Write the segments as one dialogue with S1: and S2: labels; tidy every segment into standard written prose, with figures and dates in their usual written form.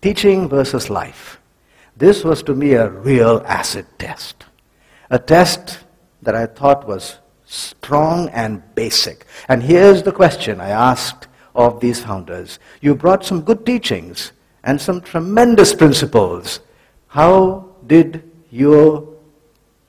S1: Teaching versus life. This was to me a real acid test. A test that I thought was strong and basic. And here's the question I asked of these founders. You brought some good teachings and some tremendous principles. How did your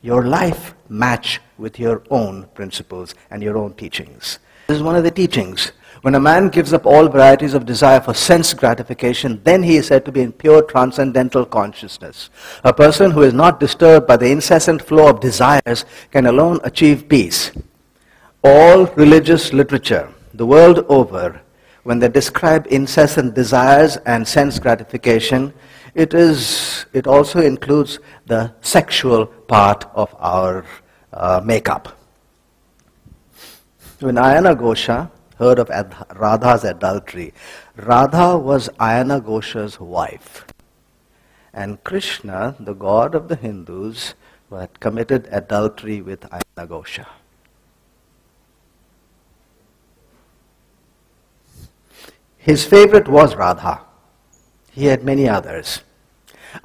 S1: life match with your own principles and your own teachings? This is one of the teachings. When a man gives up all varieties of desire for sense gratification, then he is said to be in pure transcendental consciousness. A person who is not disturbed by the incessant flow of desires can alone achieve peace. All religious literature, the world over, when they describe incessant desires and sense gratification, it also includes the sexual part of our makeup. When Ayana Ghosha heard of Radha's adultery, Radha was Ayana Ghosha's wife. And Krishna, the god of the Hindus, had committed adultery with Ayana Ghosha. His favorite was Radha. He had many others.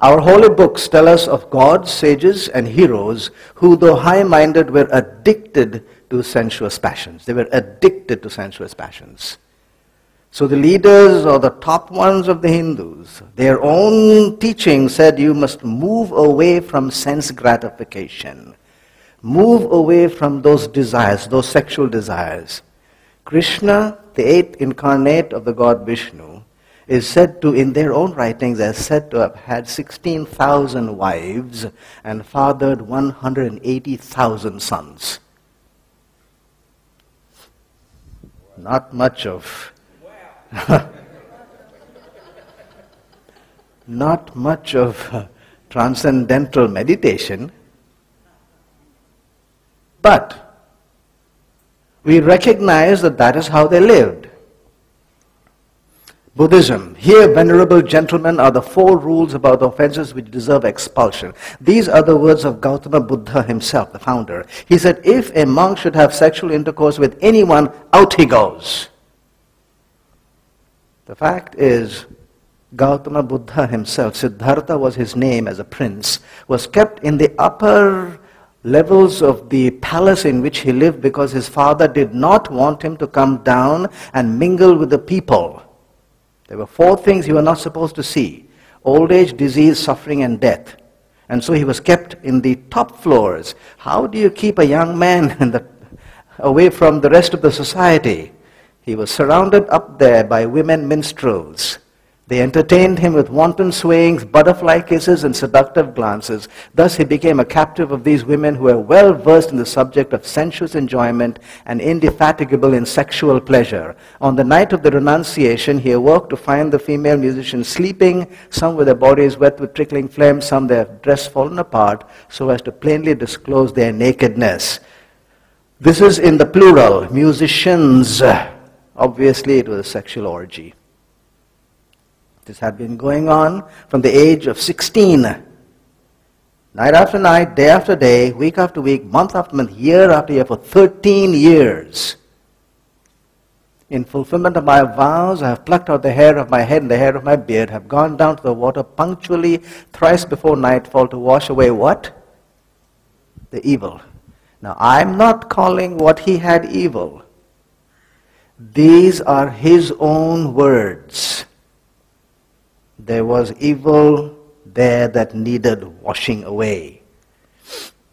S1: Our holy books tell us of gods, sages, and heroes who, though high-minded, were addicted to sensuous passions. They were addicted to sensuous passions. So the leaders or the top ones of the Hindus, their own teaching said you must move away from sense gratification. Move away from those desires, those sexual desires. Krishna, the eighth incarnate of the god Vishnu, is said to, in their own writings, is said to have had 16,000 wives and fathered 180,000 sons. Not much of not much of transcendental meditation, but we recognize that that is how they lived. Buddhism. Here, venerable gentlemen, are the 4 rules about the offenses which deserve expulsion. These are the words of Gautama Buddha himself, the founder. He said, if a monk should have sexual intercourse with anyone, out he goes. The fact is, Gautama Buddha himself, Siddhartha was his name as a prince, was kept in the upper levels of the palace in which he lived because his father did not want him to come down and mingle with the people. There were 4 things he was not supposed to see: old age, disease, suffering, and death. And so he was kept in the top floors. How do you keep a young man away from the rest of the society? He was surrounded up there by women minstrels. They entertained him with wanton swayings, butterfly kisses, and seductive glances. Thus he became a captive of these women who were well versed in the subject of sensuous enjoyment and indefatigable in sexual pleasure. On the night of the renunciation, he awoke to find the female musicians sleeping, some with their bodies wet with trickling phlegm, some their dress fallen apart, so as to plainly disclose their nakedness. This is in the plural, musicians. Obviously it was a sexual orgy. This had been going on from the age of 16. Night after night, day after day, week after week, month after month, year after year, for 13 years. In fulfillment of my vows, I have plucked out the hair of my head and the hair of my beard, have gone down to the water punctually thrice before nightfall to wash away what? The evil. Now, I'm not calling what he had evil. These are his own words. There was evil there that needed washing away.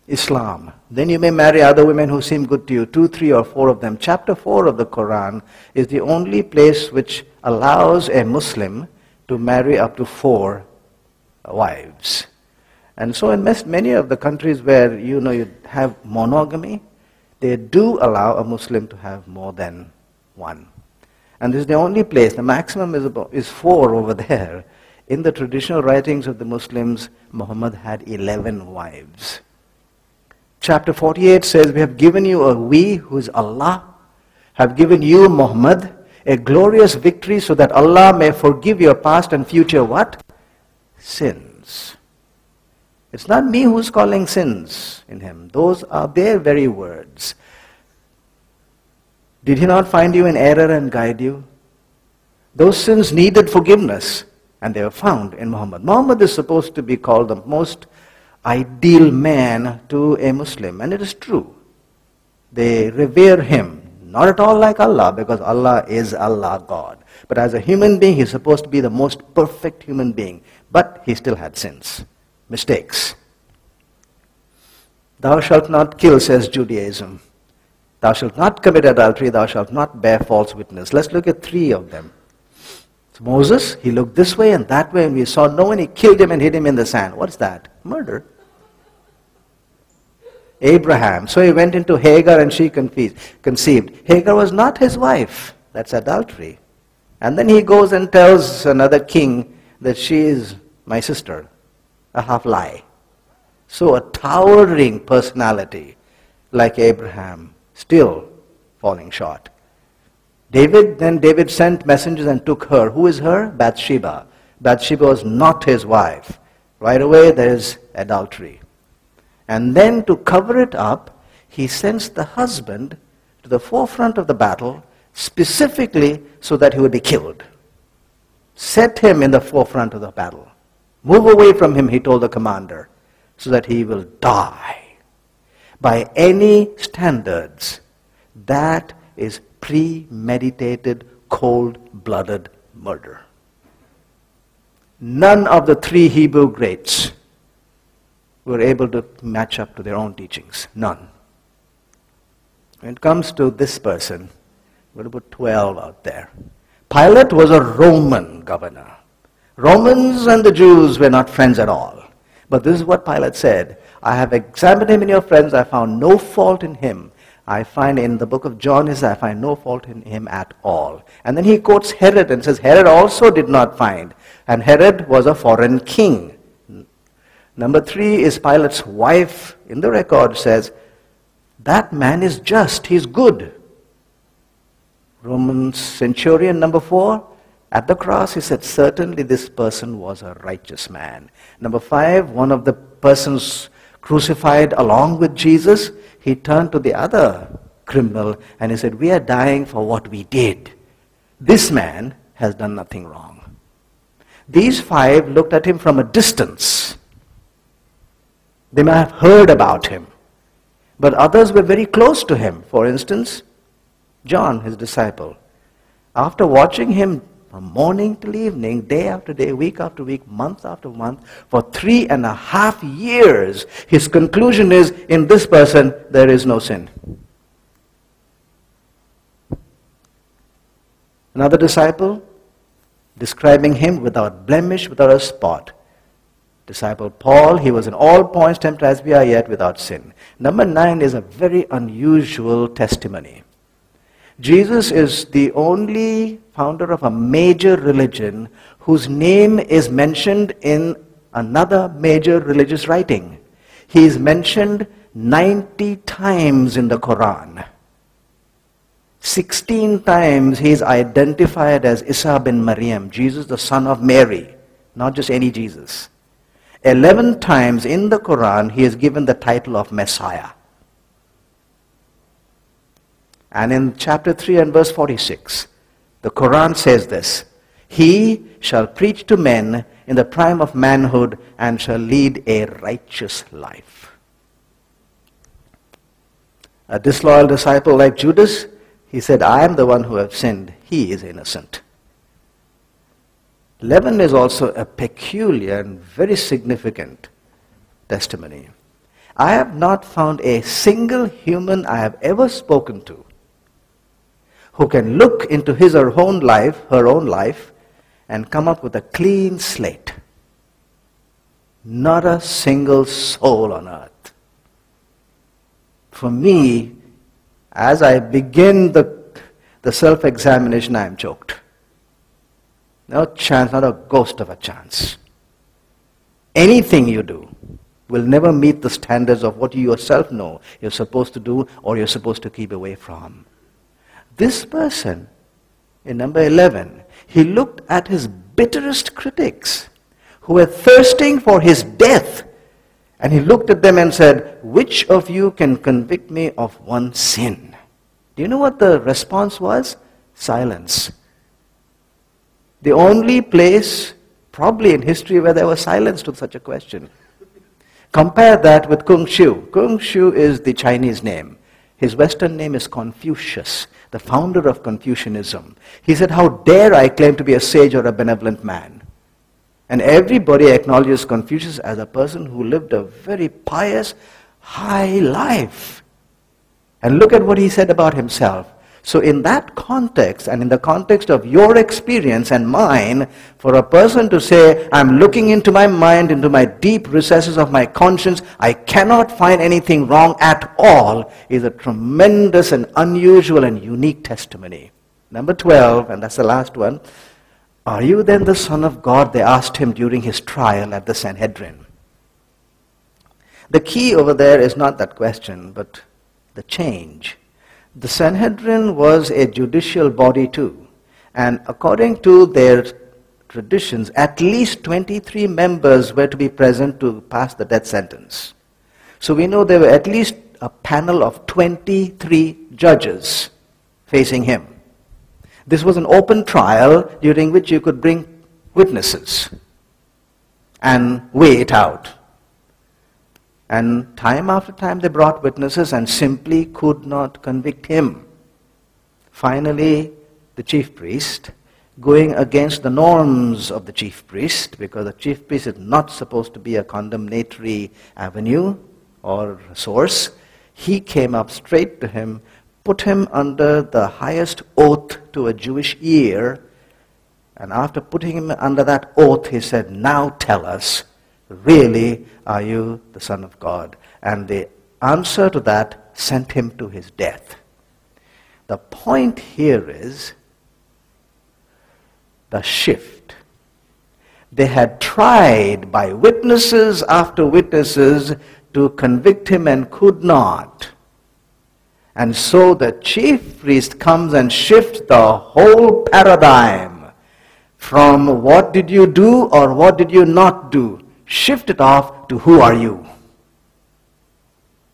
S1: Islam. Then you may marry other women who seem good to you, 2, 3, or 4 of them. Chapter 4 of the Quran is the only place which allows a Muslim to marry up to 4 wives. And so in many of the countries where you have monogamy, they do allow a Muslim to have more than 1. And this is the only place, the maximum is 4 over there. In the traditional writings of the Muslims, Muhammad had 11 wives. Chapter 48 says, we have given you we, who is Allah, have given you, Muhammad, a glorious victory so that Allah may forgive your past and future what? Sins. It's not me who's calling sins in him. Those are their very words. Did he not find you in error and guide you? Those sins needed forgiveness. And they were found in Muhammad. Muhammad is supposed to be called the most ideal man to a Muslim, and it is true. They revere him, not at all like Allah, because Allah is Allah, God. But as a human being, he's supposed to be the most perfect human being. But he still had sins, mistakes. Thou shalt not kill, says Judaism. Thou shalt not commit adultery, thou shalt not bear false witness. Let's look at 3 of them. So Moses, he looked this way and that way, and we saw no one, he killed him and hid him in the sand. What's that? Murder. Abraham, so he went into Hagar and she conceived. Hagar was not his wife. That's adultery. And then he goes and tells another king that she is my sister. A half lie. So a towering personality like Abraham, still falling short. David sent messengers and took her. Who is her? Bathsheba. Bathsheba was not his wife. Right away there is adultery. And then to cover it up, he sends the husband to the forefront of the battle, specifically so that he would be killed. Set him in the forefront of the battle. Move away from him, he told the commander, so that he will die. By any standards, that is premeditated, cold-blooded murder. None of the 3 Hebrew greats were able to match up to their own teachings. None. When it comes to this person, we're going to put 12 out there. Pilate was a Roman governor. Romans and the Jews were not friends at all. But this is what Pilate said. I have examined him in your friends. I found no fault in him. I find in the book of John, I find no fault in him at all. And then he quotes Herod and says, Herod also did not find. And Herod was a foreign king. Number 3 is Pilate's wife. In the record says, that man is just, he's good. Roman centurion number 4, at the cross he said, certainly this person was a righteous man. Number 5, one of the persons crucified along with Jesus, he turned to the other criminal and he said, we are dying for what we did. This man has done nothing wrong. These 5 looked at him from a distance. They may have heard about him, but others were very close to him. For instance, John, his disciple. After watching him from morning till evening, day after day, week after week, month after month, for 3.5 years, his conclusion is, in this person, there is no sin. Another disciple, describing him without blemish, without a spot. Disciple Paul, he was in all points tempted as we are, yet without sin. Number 9 is a very unusual testimony. Jesus is the only founder of a major religion whose name is mentioned in another major religious writing. He is mentioned 90 times in the Quran. 16 times he is identified as Isa bin Maryam, Jesus the son of Mary, not just any Jesus. 11 times in the Quran he is given the title of Messiah. And in chapter 3 and verse 46, the Quran says this, he shall preach to men in the prime of manhood and shall lead a righteous life. A disloyal disciple like Judas, he said, I am the one who have sinned. He is innocent. 11 is also a peculiar and very significant testimony. I have not found a single human I have ever spoken to who can look into his or her own life, and come up with a clean slate. Not a single soul on earth. For me, as I begin the self-examination, I am choked. No chance, not a ghost of a chance. Anything you do will never meet the standards of what you yourself know you're supposed to do or you're supposed to keep away from. This person, in number 11, he looked at his bitterest critics who were thirsting for his death, and he looked at them and said, which of you can convict me of one sin? Do you know what the response was? Silence. The only place probably in history where there was silence to such a question. Compare that with Kung Shu. Kung Shu is the Chinese name. His Western name is Confucius, the founder of Confucianism. He said, how dare I claim to be a sage or a benevolent man? And everybody acknowledges Confucius as a person who lived a very pious, high life. And look at what he said about himself. So in that context, and in the context of your experience and mine, for a person to say, I'm looking into my mind, into my deep recesses of my conscience, I cannot find anything wrong at all, is a tremendous and unusual and unique testimony. Number 12, and that's the last one. Are you then the Son of God? They asked him during his trial at the Sanhedrin. The key over there is not that question, but the change. The Sanhedrin was a judicial body too, and according to their traditions, at least 23 members were to be present to pass the death sentence. So we know there were at least a panel of 23 judges facing him. This was an open trial during which you could bring witnesses and weigh it out. And time after time they brought witnesses and simply could not convict him. Finally, the chief priest, going against the norms of the chief priest, because the chief priest is not supposed to be a condemnatory avenue or source, he came up straight to him, put him under the highest oath to a Jewish ear, and after putting him under that oath, he said, now tell us, really, are you the Son of God? And the answer to that sent him to his death. The point here is the shift. They had tried by witnesses after witnesses to convict him and could not. And so the chief priest comes and shifts the whole paradigm from what did you do or what did you not do. Shift it off to who are you.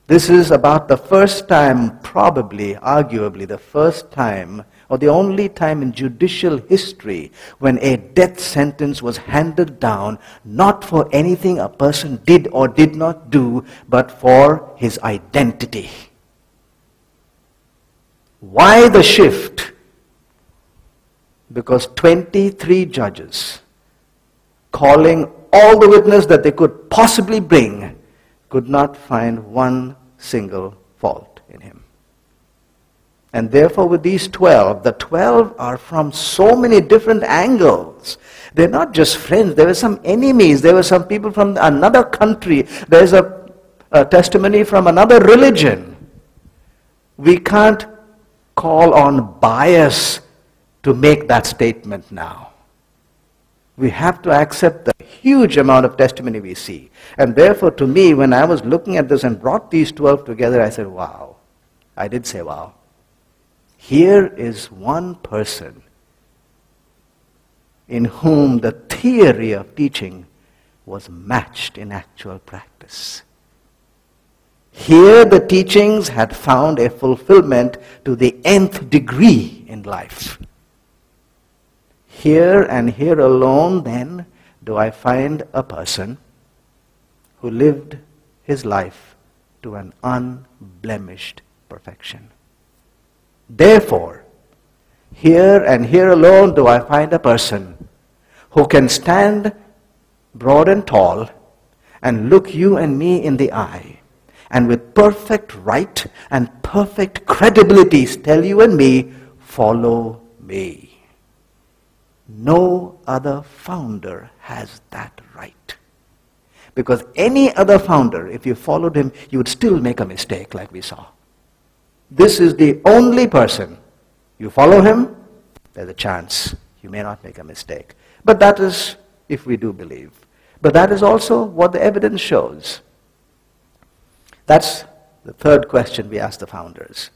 S1: This is about the first time, probably, arguably the first time, or the only time in judicial history when a death sentence was handed down, not for anything a person did or did not do, but for his identity. Why the shift? Because 23 judges, calling all the witness that they could possibly bring, could not find one single fault in him. And therefore with these 12, the 12 are from so many different angles. They're not just friends, there were some enemies, there were some people from another country, there's a testimony from another religion. We can't call on bias to make that statement now. We have to accept the huge amount of testimony we see. And therefore, to me, when I was looking at this and brought these 12 together, I said, wow. I did say, wow. Here is one person in whom the theory of teaching was matched in actual practice. Here the teachings had found a fulfillment to the nth degree in life. Here and here alone, then, do I find a person who lived his life to an unblemished perfection. Therefore, here and here alone do I find a person who can stand broad and tall and look you and me in the eye, and with perfect right and perfect credibility tell you and me, follow me. No other founder has that right. Because any other founder, if you followed him, you would still make a mistake like we saw. This is the only person. You follow him, there's a chance you may not make a mistake. But that is if we do believe. But that is also what the evidence shows. That's the third question we ask the founders.